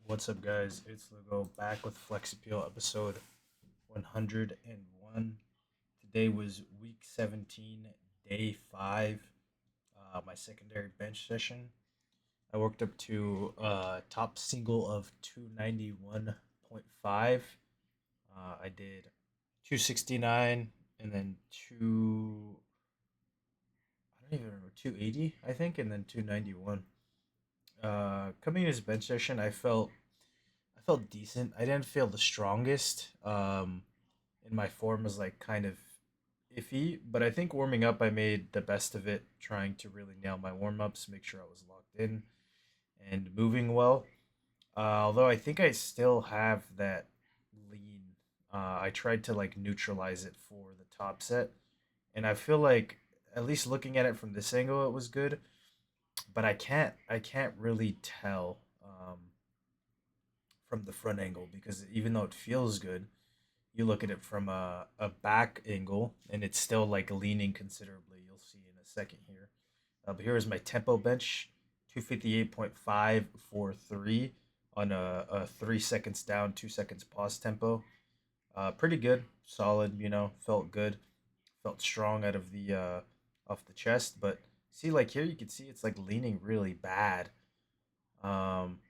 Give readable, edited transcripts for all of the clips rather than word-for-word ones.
What's up, guys? It's Lugo back with Flex Appeal episode 101. Today was week 17, day 5, my secondary bench session. I worked up to top single of 291.5. I did 269 and then I don't even remember, 280, I think, and then 291. Coming to this bench session, I felt decent. I didn't feel the strongest. And my form was like kind of iffy, but I think warming up, I made the best of it, trying to really nail my warm ups, make sure I was locked in and moving well. Although I think I still have that lean. I tried to like neutralize it for the top set, and I feel like at least looking at it from this angle, it was good. But I can't really tell from the front angle because even though it feels good, you look at it from a back angle and it's still like leaning considerably. You'll see in a second here. But here is my tempo bench, 258.543 on a 3 seconds down, 2 seconds pause tempo. Pretty good, solid. Felt good, felt strong out of the off the chest. But see, like here, you can see it's like leaning really bad. Um,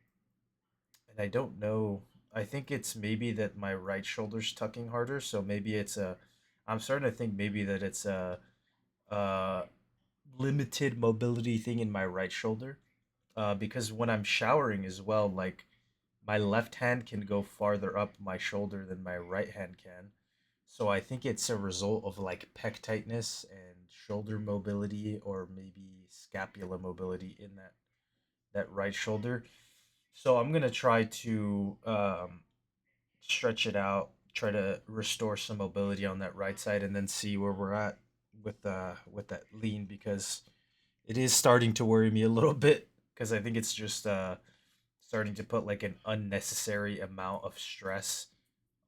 and I don't know. I think it's maybe that my right shoulder's tucking harder, so maybe it's a. I'm starting to think maybe that it's a limited mobility thing in my right shoulder. Because when I'm showering as well, like my left hand can go farther up my shoulder than my right hand can. So I think it's a result of like pec tightness and shoulder mobility, or maybe scapula mobility in that right shoulder. So I'm gonna try to stretch it out, try to restore some mobility on that right side, and then see where we're at with that lean because it is starting to worry me a little bit because I think it's just starting to put like an unnecessary amount of stress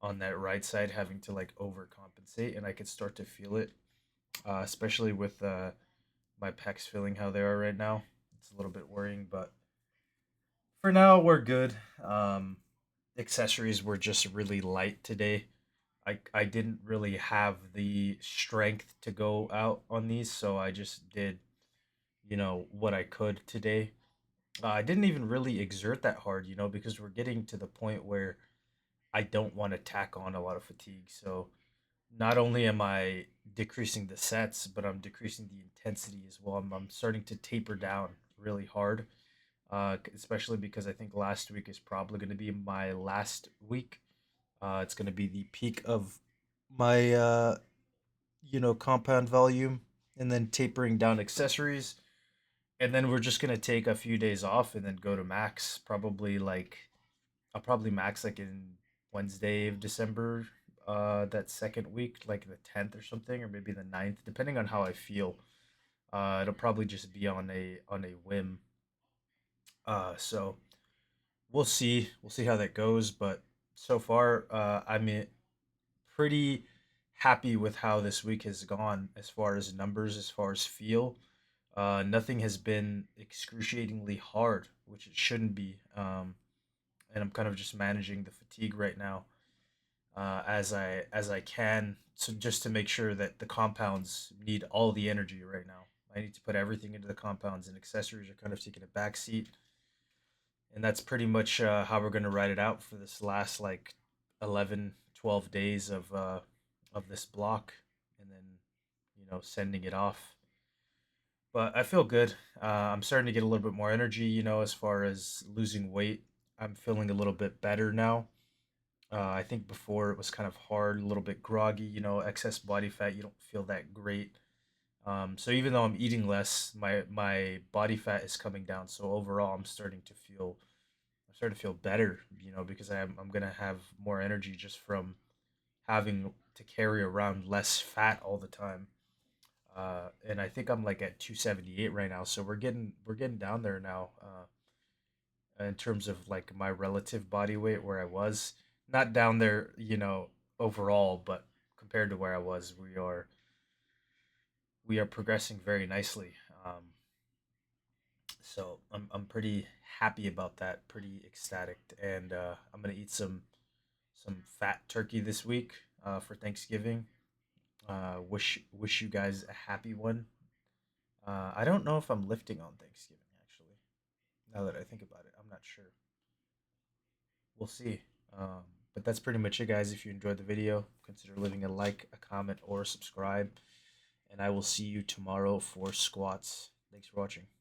on that right side, having to like overcompensate, and I could start to feel it, especially with my pecs feeling how they are right now. It's a little bit worrying, but for now we're good. Accessories were just really light today. I didn't really have the strength to go out on these, so I just did, what I could today. I didn't even really exert that hard, because we're getting to the point where I don't want to tack on a lot of fatigue. So not only am I decreasing the sets, but I'm decreasing the intensity as well. I'm starting to taper down really hard, especially because I think last week is probably going to be my last week. It's going to be the peak of my compound volume, and then tapering down accessories, and then we're just going to take a few days off and then go to max, probably like I'll probably max like in Wednesday of December, that second week, like the 10th or something, or maybe the 9th, depending on how I feel. It'll probably just be on a whim. So we'll see. We'll see how that goes. But so far, I'm pretty happy with how this week has gone as far as numbers, as far as feel. Nothing has been excruciatingly hard, which it shouldn't be. And I'm kind of just managing the fatigue right now, as I can, so just to make sure that the compounds need all the energy right now. I need to put everything into the compounds, and accessories are kind of taking a back seat, and that's pretty much how we're gonna ride it out for this last like 11, 12 days of this block, and then sending it off. But I feel good. I'm starting to get a little bit more energy. As far as losing weight, I'm feeling a little bit better now. I think before it was kind of hard, a little bit groggy, excess body fat, you don't feel that great. So even though I'm eating less, my body fat is coming down. So overall, I'm starting to feel better, because I'm gonna have more energy just from having to carry around less fat all the time. And I think I'm like at 278 right now, so we're getting down there now. In terms of like my relative body weight where I was. Not down there, overall, but compared to where I was, we are progressing very nicely. So I'm pretty happy about that, pretty ecstatic, and I'm gonna eat some fat turkey this week for Thanksgiving. Wish you guys a happy one. I don't know if I'm lifting on Thanksgiving actually. Now that I think about it, I'm not sure. We'll see. Um, but that's pretty much it, guys. If you enjoyed the video, consider leaving a like, a comment, or subscribe. And I will see you tomorrow for squats. Thanks for watching.